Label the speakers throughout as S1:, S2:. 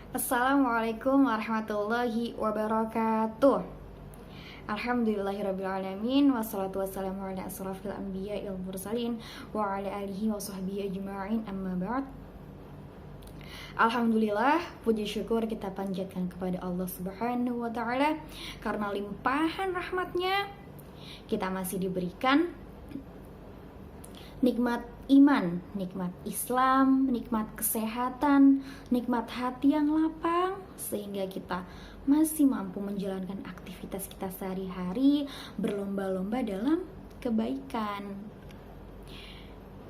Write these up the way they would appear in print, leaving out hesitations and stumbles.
S1: Assalamualaikum warahmatullahi wabarakatuh. Alhamdulillahirrabbilalamin. Wassalatu wassalamu ala asrafil anbiya wal mursalin wa ala alihi wa sahbihi ajma'in, amma ba'd. Alhamdulillah, puji syukur kita panjatkan kepada Allah Subhanahu wa ta'ala. Karena limpahan rahmatnya, kita masih diberikan nikmat iman, nikmat Islam, nikmat kesehatan, nikmat hati yang lapang, sehingga kita masih mampu menjalankan aktivitas kita sehari-hari, berlomba-lomba dalam kebaikan.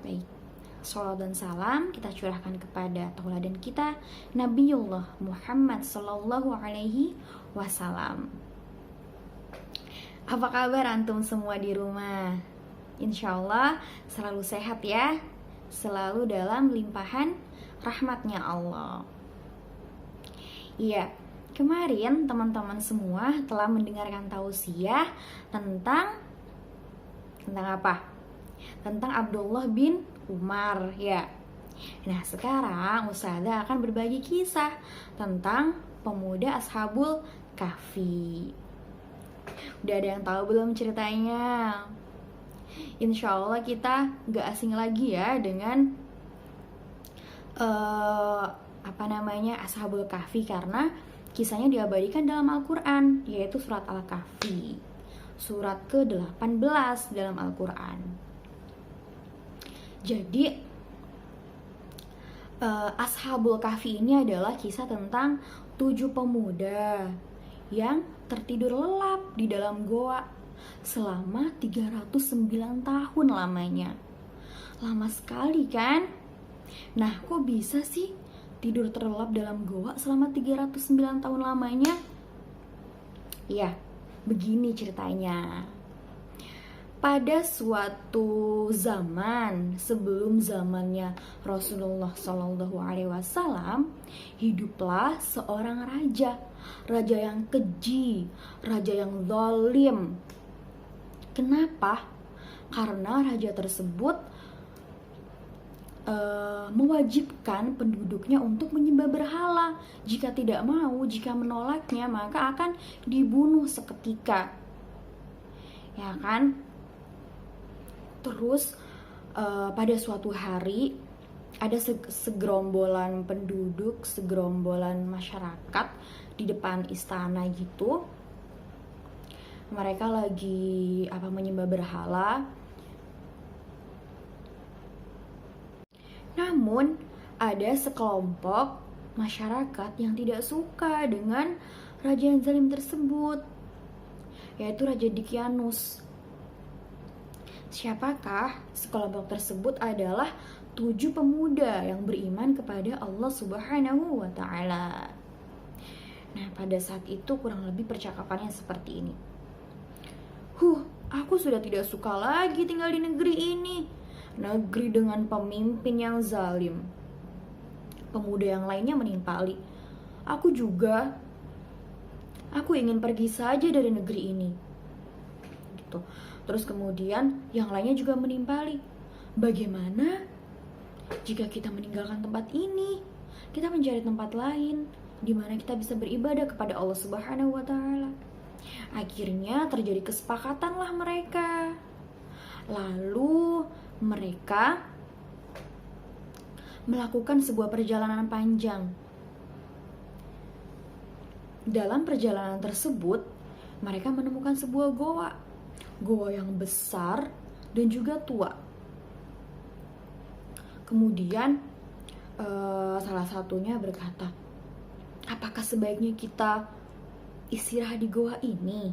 S1: Baik, sholawat dan salam kita curahkan kepada tauladan kita, Nabiullah Muhammad Sallallahu Alaihi Wasallam. Apa kabar antum semua di rumah? Insya Allah selalu sehat ya, selalu dalam limpahan rahmatnya Allah. Iya, kemarin teman-teman semua telah mendengarkan tausiah tentang apa? Tentang Abdullah bin Umar ya. Nah sekarang Ustazah akan berbagi kisah tentang pemuda Ashabul Kahfi. Udah ada yang tahu belum ceritanya? Insya Allah kita gak asing lagi ya dengan Ashabul Kahfi, karena kisahnya diabadikan dalam Al-Quran, yaitu surat Al-Kahfi, surat ke-18 dalam Al-Quran. Jadi Ashabul Kahfi ini adalah kisah tentang 7 pemuda yang tertidur lelap di dalam goa selama 309 tahun lamanya. Lama sekali kan? Nah, kok bisa sih tidur terlelap dalam goa selama 309 tahun lamanya? Ya, begini ceritanya. Pada suatu zaman sebelum zamannya Rasulullah SAW, hiduplah seorang raja yang keji, raja yang zalim. Kenapa? Karena raja tersebut mewajibkan penduduknya untuk menyembah berhala. Jika tidak mau, jika menolaknya, maka akan dibunuh seketika. Ya kan? Terus pada suatu hari ada segerombolan penduduk, segerombolan masyarakat di depan istana gitu. Mereka lagi menyembah berhala. Namun ada sekelompok masyarakat yang tidak suka dengan raja yang zalim tersebut, yaitu Raja Dicyanus. Siapakah sekelompok tersebut? Adalah 7 pemuda yang beriman kepada Allah Subhanahu wa ta'ala. Nah, pada saat itu kurang lebih percakapannya seperti ini. Aku sudah tidak suka lagi tinggal di negeri ini. Negeri dengan pemimpin yang zalim. Pemuda yang lainnya menimpali. Aku juga. Aku ingin pergi saja dari negeri ini. Gitu. Terus kemudian yang lainnya juga menimpali. Bagaimana jika kita meninggalkan tempat ini? Kita mencari tempat lain di mana kita bisa beribadah kepada Allah Subhanahu wa ta'ala. Akhirnya terjadi kesepakatanlah mereka. Lalu mereka melakukan sebuah perjalanan panjang. Dalam perjalanan tersebut, mereka menemukan sebuah goa. Goa yang besar dan juga tua. Kemudian salah satunya berkata, apakah sebaiknya kita istirahat di goa ini?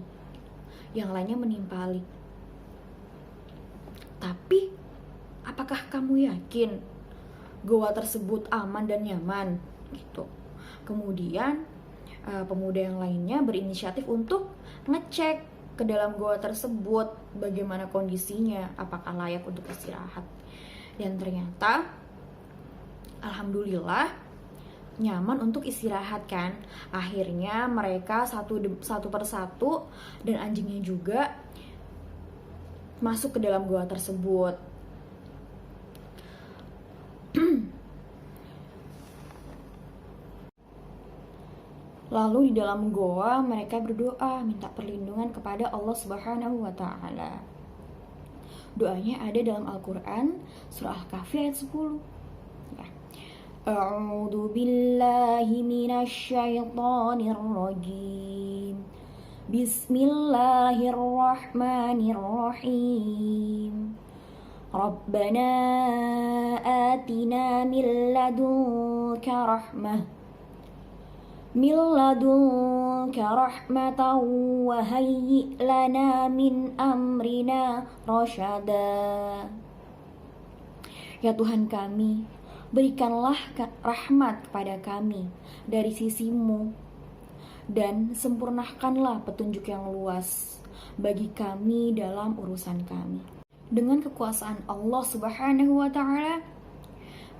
S1: Yang lainnya menimpali, tapi apakah kamu yakin goa tersebut aman dan nyaman? Gitu. Kemudian pemuda yang lainnya berinisiatif untuk ngecek ke dalam goa tersebut bagaimana kondisinya, apakah layak untuk istirahat. Dan ternyata alhamdulillah nyaman untuk istirahat kan. Akhirnya mereka satu persatu dan anjingnya juga masuk ke dalam goa tersebut. Lalu di dalam goa mereka berdoa minta perlindungan kepada Allah Subhanahu wa taala. Doanya ada dalam Al-Qur'an surah Al-Kahfi ayat 10. Ya. A'udzu billahi minasy syaithanir rajim. Bismillahirrahmanirrahim. Rabbana atina min ladunka rahmatan wa hayyi' lana min amrina rasyada. Ya Tuhan kami, berikanlah rahmat kepada kami dari sisi-Mu dan sempurnakanlah petunjuk yang luas bagi kami dalam urusan kami. Dengan kekuasaan Allah Subhanahu wa taala,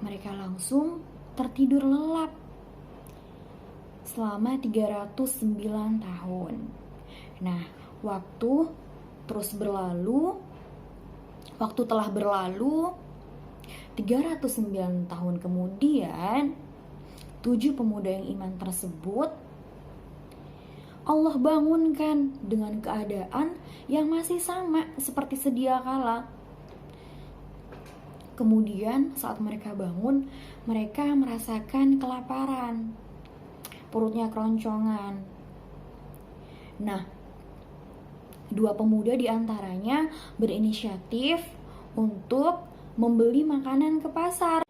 S1: mereka langsung tertidur lelap selama 309 tahun. Nah, waktu telah berlalu 309 tahun kemudian, 7 pemuda yang iman tersebut Allah bangunkan dengan keadaan yang masih sama seperti sedia kala. Kemudian saat mereka bangun, mereka merasakan kelaparan. Perutnya keroncongan. Nah, 2 pemuda diantaranya berinisiatif untuk membeli makanan ke pasar.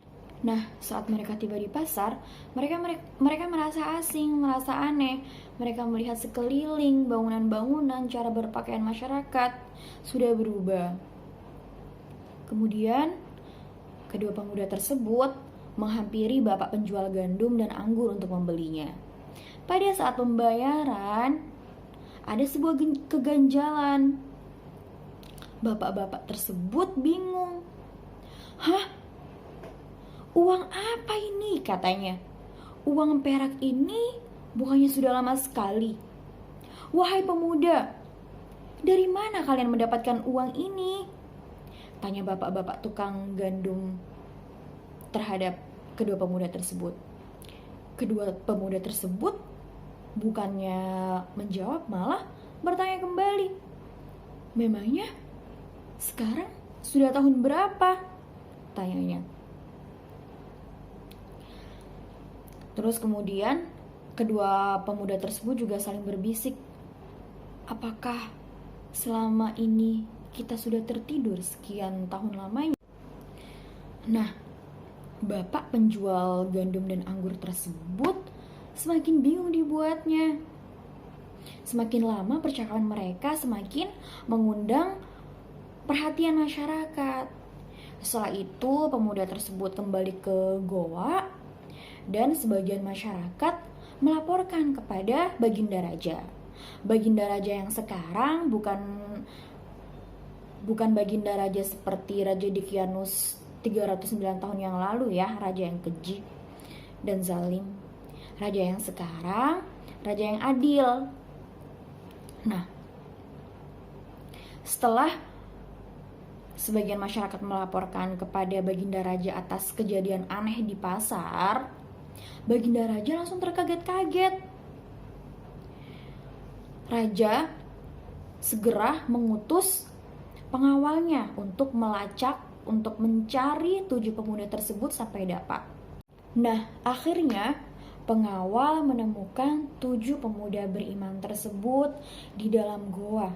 S1: Nah, saat mereka tiba di pasar, mereka merasa asing, merasa aneh. Mereka melihat sekeliling bangunan-bangunan, cara berpakaian masyarakat sudah berubah. Kemudian, kedua pemuda tersebut menghampiri bapak penjual gandum dan anggur untuk membelinya. Pada saat pembayaran, ada sebuah keganjalan. Bapak-bapak tersebut bingung. Hah? Uang apa ini? Katanya. Uang perak ini bukannya sudah lama sekali. Wahai pemuda, dari mana kalian mendapatkan uang ini? Tanya bapak-bapak tukang gandum terhadap kedua pemuda tersebut. Kedua pemuda tersebut bukannya menjawab, malah bertanya kembali. Memangnya sekarang sudah tahun berapa? Tanyanya. Terus kemudian kedua pemuda tersebut juga saling berbisik. Apakah selama ini kita sudah tertidur sekian tahun lamanya? Nah, bapak penjual gandum dan anggur tersebut semakin bingung dibuatnya. Semakin lama percakapan mereka semakin mengundang perhatian masyarakat. Setelah itu pemuda tersebut kembali ke goa dan sebagian masyarakat melaporkan kepada Baginda Raja. Baginda Raja yang sekarang bukan Baginda Raja seperti Raja Dikianus 309 tahun yang lalu ya, raja yang keji dan zalim. Raja yang sekarang, raja yang adil. Nah, setelah sebagian masyarakat melaporkan kepada Baginda Raja atas kejadian aneh di pasar, Baginda Raja langsung terkaget-kaget. Raja segera mengutus pengawalnya untuk melacak, untuk mencari 7 pemuda tersebut sampai dapat. Nah, akhirnya pengawal menemukan 7 pemuda beriman tersebut di dalam goa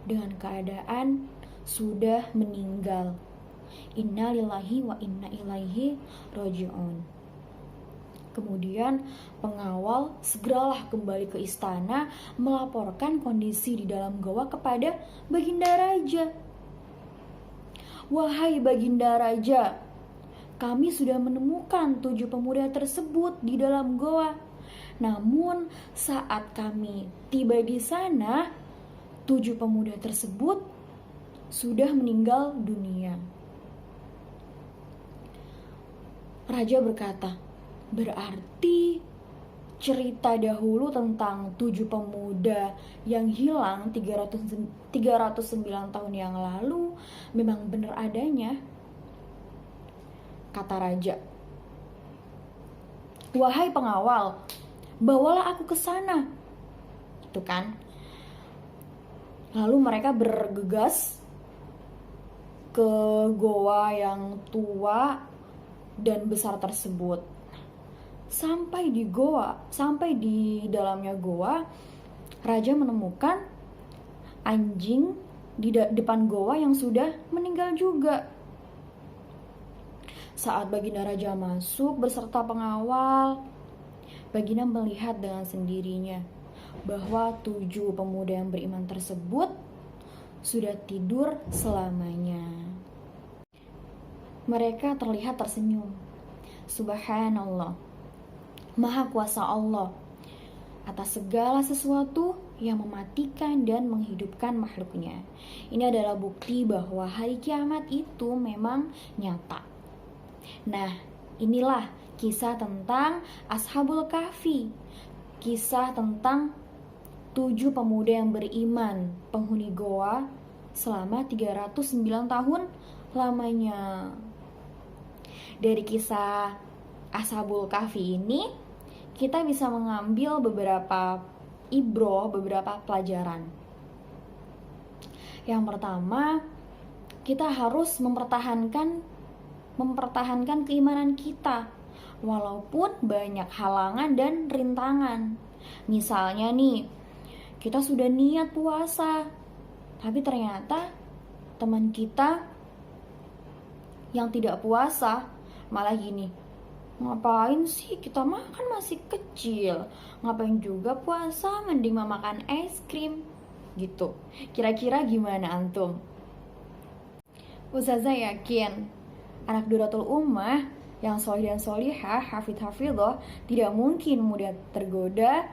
S1: dengan keadaan sudah meninggal. Inna lillahi wa inna ilaihi raji'un. Kemudian pengawal segeralah kembali ke istana melaporkan kondisi di dalam goa kepada Baginda Raja. Wahai Baginda Raja, kami sudah menemukan 7 pemuda tersebut di dalam goa. Namun saat kami tiba di sana, 7 pemuda tersebut sudah meninggal dunia. Raja berkata, berarti cerita dahulu tentang 7 pemuda yang hilang 309 tahun yang lalu memang benar adanya. Kata raja, wahai pengawal, bawalah aku ke sana. Itu kan. Lalu mereka bergegas ke goa yang tua dan besar tersebut. Sampai di dalamnya goa, raja menemukan anjing di depan goa yang sudah meninggal juga. Saat Baginda Raja masuk beserta pengawal, Baginda melihat dengan sendirinya bahwa 7 pemuda yang beriman tersebut sudah tidur selamanya. Mereka terlihat tersenyum. Subhanallah, Maha Kuasa Allah atas segala sesuatu yang mematikan dan menghidupkan makhluknya. Ini adalah bukti bahwa hari kiamat itu memang nyata. Nah, inilah kisah tentang Ashabul Kahfi, kisah tentang 7 pemuda yang beriman, penghuni goa selama 309 tahun lamanya. Dari kisah Ashabul Kahfi ini, kita bisa mengambil beberapa beberapa pelajaran. Yang pertama, kita harus mempertahankan keimanan kita walaupun banyak halangan dan rintangan. Misalnya nih, kita sudah niat puasa, tapi ternyata teman kita yang tidak puasa malah gini, ngapain sih, kita makan masih kecil, ngapain juga puasa, mending makan es krim gitu. Kira-kira gimana antum? Ustazah yakin anak Duratul Ummah yang solih dan solihah, hafidh-hafidhoh, tidak mungkin mudah tergoda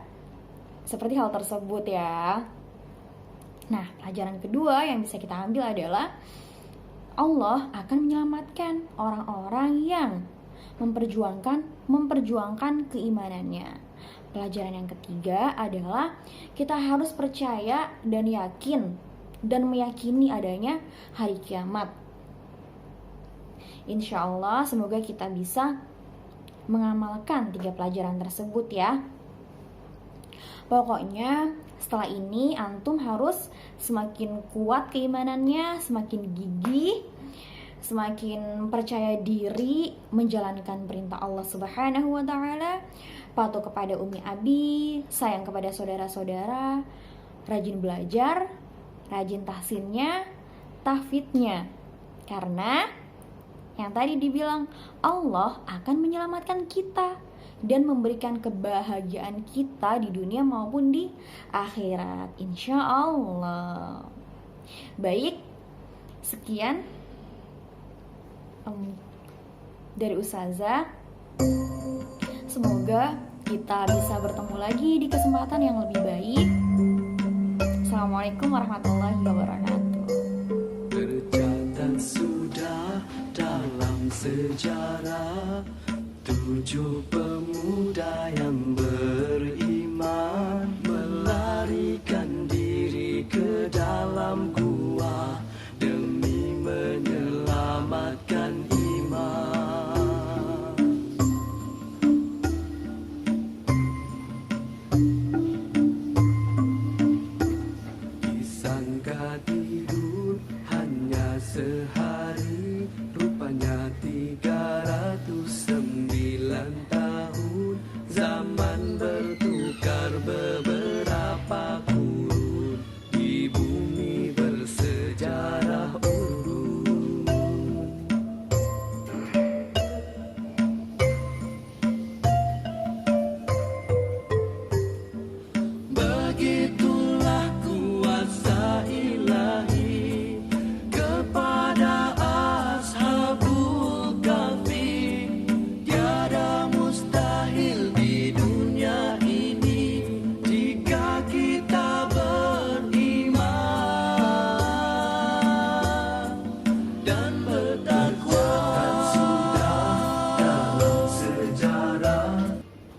S1: seperti hal tersebut ya. Nah, pelajaran kedua yang bisa kita ambil adalah Allah akan menyelamatkan orang-orang yang memperjuangkan keimanannya. Pelajaran yang ketiga adalah kita harus percaya dan yakin dan meyakini adanya hari kiamat. Insya Allah semoga kita bisa mengamalkan 3 pelajaran tersebut ya. Pokoknya setelah ini antum harus semakin kuat keimanannya, semakin gigih, semakin percaya diri menjalankan perintah Allah Subhanahu wa taala, patuh kepada umi abi, sayang kepada saudara-saudara, rajin belajar, rajin tahsinnya, tahfidnya. Karena yang tadi dibilang, Allah akan menyelamatkan kita dan memberikan kebahagiaan kita di dunia maupun di akhirat, insya Allah. Baik, sekian dari Ustazah. Semoga kita bisa bertemu lagi di kesempatan yang lebih baik. Assalamualaikum warahmatullahi wabarakatuh.
S2: Tercatat sudah dalam sejarah 7 pemuda yang